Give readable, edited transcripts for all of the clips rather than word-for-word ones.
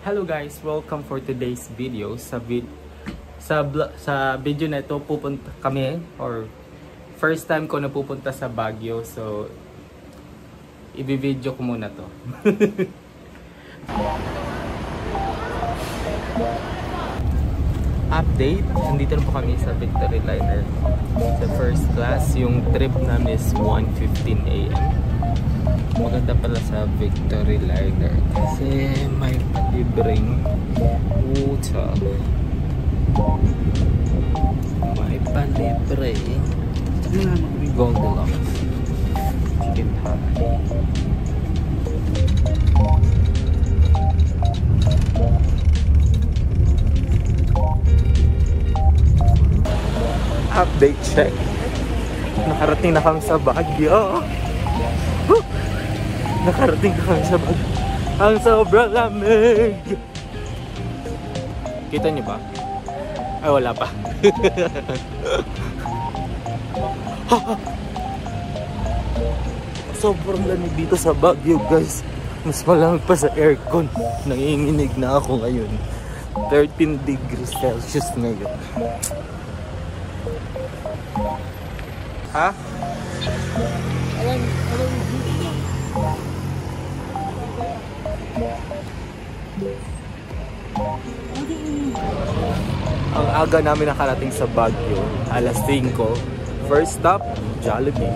Hello guys, welcome for today's video. Sa video na ito pupunta kami, or first time ko na pupunta sa Baguio. So i-video ko muna to. Update, nandito na po kami sa Victory Liner. Sa first class, yung trip namin is 1:15 AM. Maganda pala sa Victory Liner kasi may palibreng water. May palibreng Goldilocks chicken patty. Update check. Nakarating na kami sa Baguio. Nakarating na kami sa Baguio. Ang sobrang lamig. Kita niyo ba? Ay, wala pa. Sobrang lamig dito sa Baguio, guys. Mas malamig pa sa aircon. Nanginginig na ako ngayon. 13 degrees Celsius ngayon. Ha? Ang aga namin nakarating sa Baguio, alas 5. First stop, Jollibee.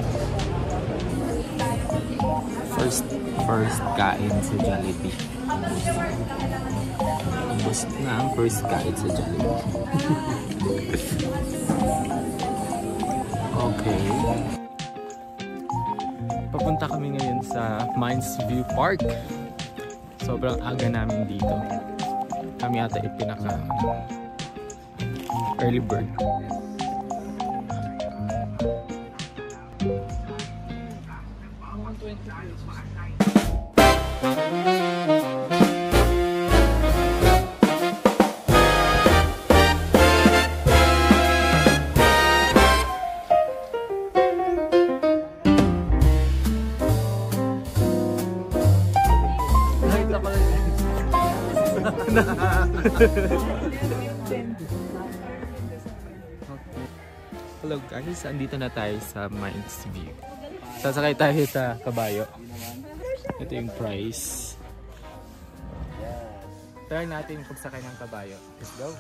First kain sa Jollibee. Ubus na ang first kain sa Jollibee. Okay. Papunta kami ngayon sa Mines View Park. Sobrang aga namin dito. Kami ata ipinaka early bird. Hello guys, andito na tayo sa Mines View. Sasakay tayo sa kabayo. Ito yung price. Try natin yung pagsakay ng kabayo. Let's go!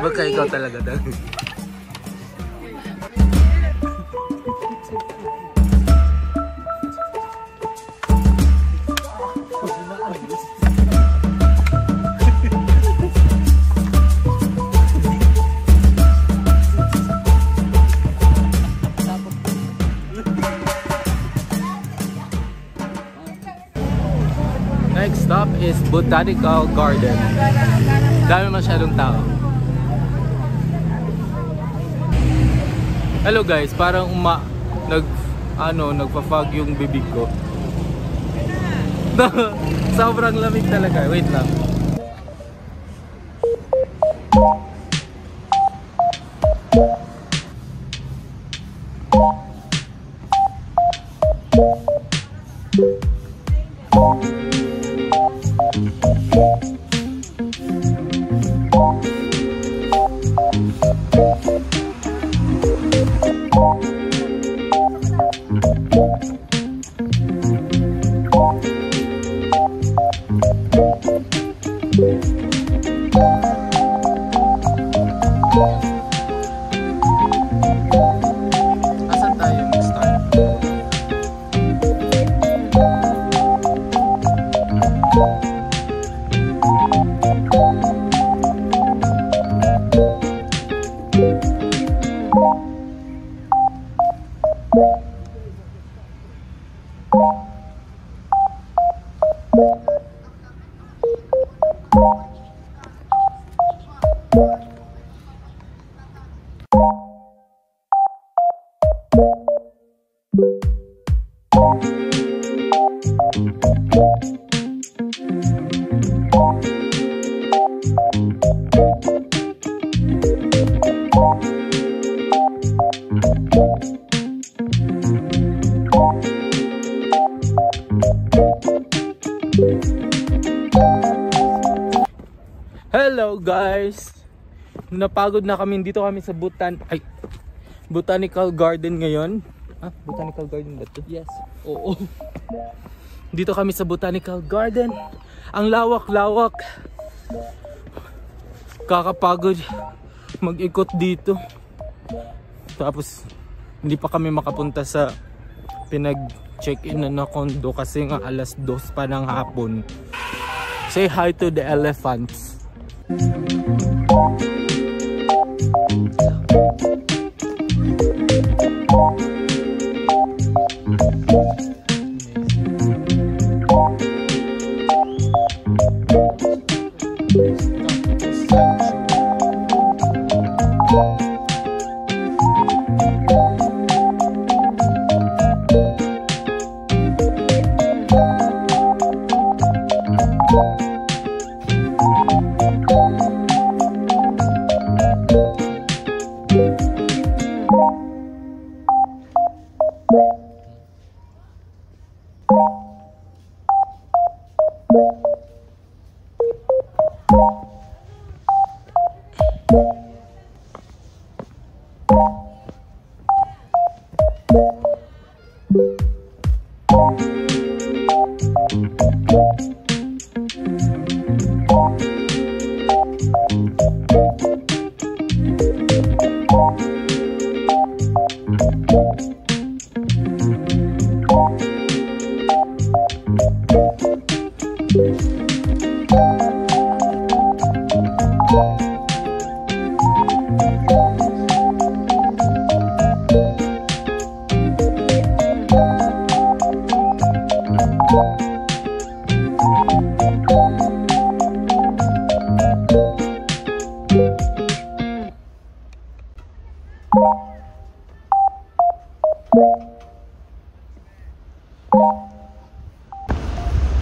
Baka ikaw talaga daw. Next stop is Botanical Garden. Dami masyadong tao. Hello guys, parang nagpa-fog yung bibig ko. Sobrang lamig talaga. Wait lang. Asan tayo mag-start? Hello guys! Napagod na kami. Dito kami sa Botanical Garden ngayon. Botanical Garden ba ito? Yes. Oo. Dito kami sa Botanical Garden. Ang lawak-lawak. Kakapagod mag-ikot dito. Tapos hindi pa kami makapunta sa pinag-check-in na condo kasi nga alas 2 pa ng hapon. Say hi to the elephants.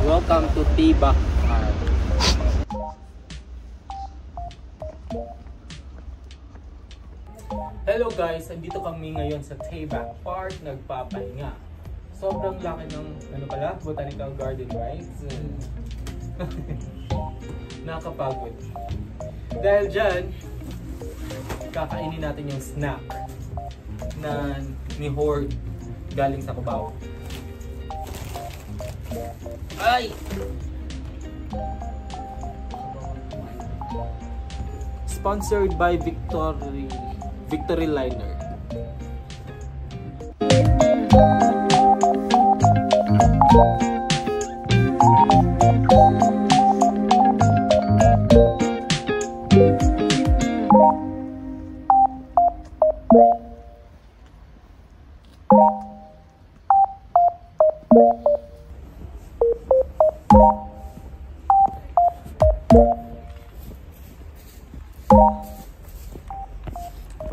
Welcome to Tibak Park. Hello guys, andito kami ngayon sa Tibak Park, nagpapahinga. Sobrang laki ng Botanical Garden, right? Nakakapagod. Dahil dyan, kakainin natin yung snack na ni Horde galing sa Cubao. Ay! Sponsored by Victory Liner.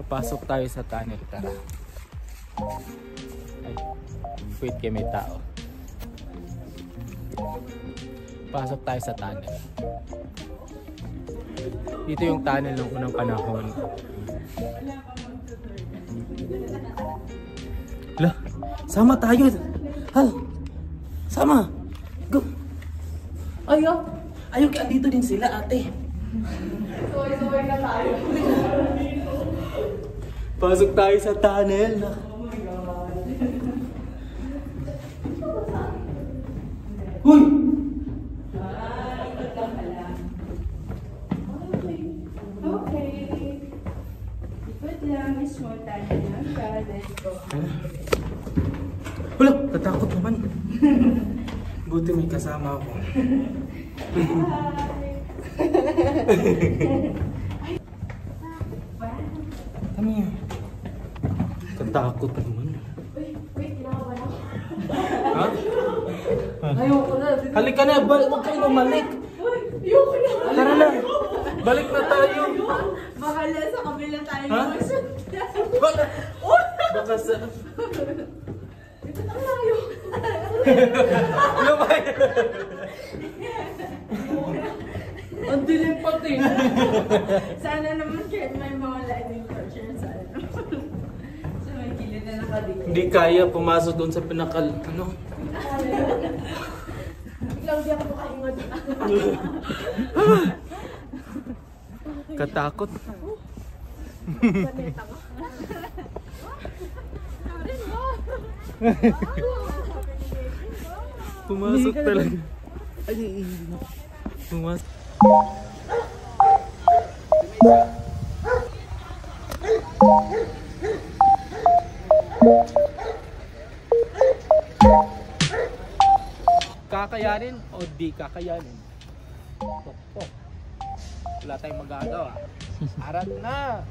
Papasok tayo sa tunnel, tara. Ay, wait, kaya may tao. Pasok tayo sa tunnel. Dito yung tunnel ng unang panahon. Lah, sama tayo. Hal, sama. Go. Ayaw. Ayaw, dito din sila, ate. Saway-saway na tayo. Pasok tayo sa tunnel. Oh my God. Uy! Okay. Ikot lang, small tunnel lang. Let's go. Wala, tatakot naman. Buti may kasama ako. Kami yan. Tatakot naman. Wait, kinakabahan ako. Ha? Ayoko na. Halika na, huwag kayo bumalik. Ayoko na. Tara na, balik na tayo. Baka sa kabila tayo. Ha? Baka sa... Ito na tayo. Lumay! Ang dilim pati. Sana naman kahit may mga lightning torture sa ano. Sa may kilid na nakadikit. Hindi kaya pumasok doon sa pinakal, ano? Biglang di ako makahinga dito. Katakot. Paneta ko. Pumasok talaga. Pumasok. Kakayanin o di kakayanin? Pokpok. Wala tayong magagawa. Arat na!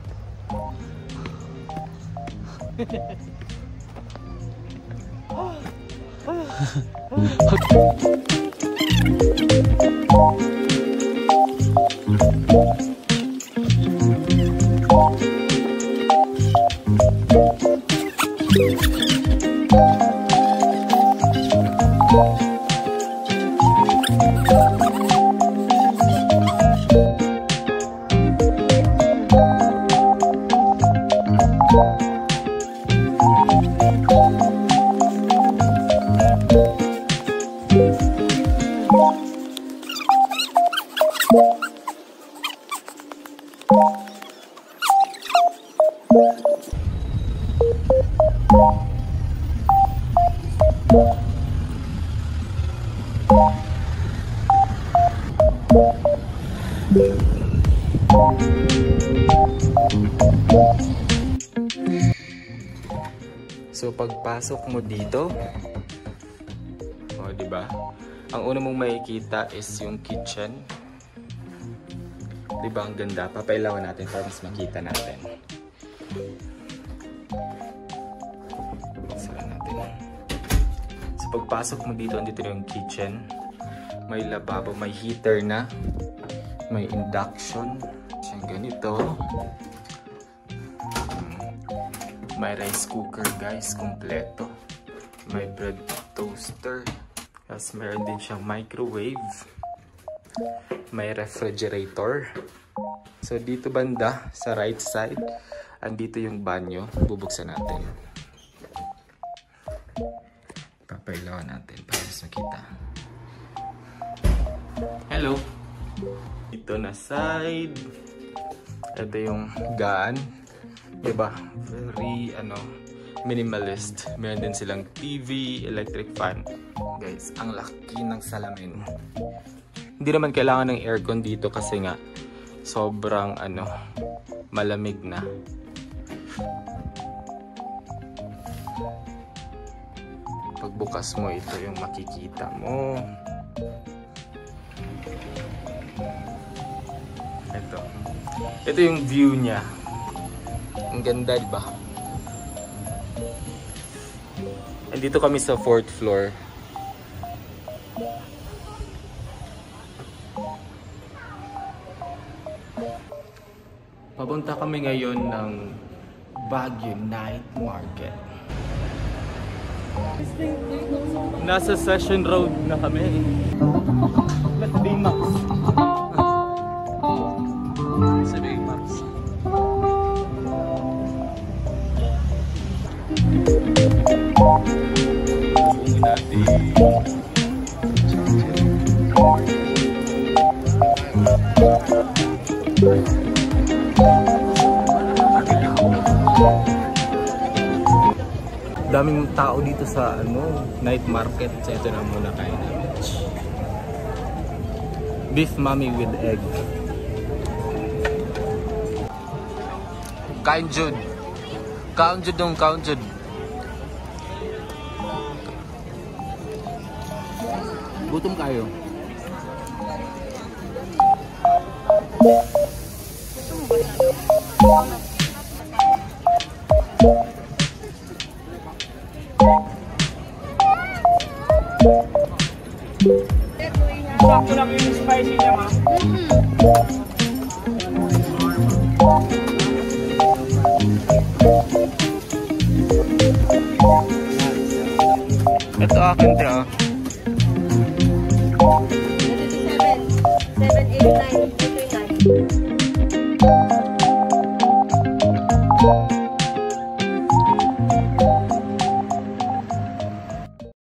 So pagpasok mo dito, oh, di ba? Ang una mong makikita is yung kitchen. Di ba ang ganda? Papailawan natin para mas makita natin. Sara natin. So pagpasok mo dito, andito na yung kitchen. May lababo, may heater na. May induction. Siyang ganito. May rice cooker guys, kompleto. May bread toaster. Tapos meron din siyang microwave. May refrigerator. So dito banda, sa right side, andito yung banyo. Bubuksan natin. Papailawan natin para mas makita. Hello! Ito na side. Ito yung gaan. Diba? Very, minimalist. Meron din silang TV, electric fan. Guys, ang laki ng salamin. Hindi naman kailangan ng aircon dito kasi nga sobrang, malamig na. Pagbukas mo, ito yung makikita mo. Ito yung view niya. Ang ganda, di ba? Andito kami sa 4th floor. Papunta kami ngayon ng Baguio Night Market. Nasa Session Road na kami. Let's be Max. Sa Big Max. Suungin natin. Daming tao dito sa night market. So ito na muna kain namin. Beef mami with egg. Kain jud. Kain jud dong, kain jud. Gutom kayo. Sakto lang yung spicy niya, ma. Ito akin, te, ah. 7, 8, 9, 9.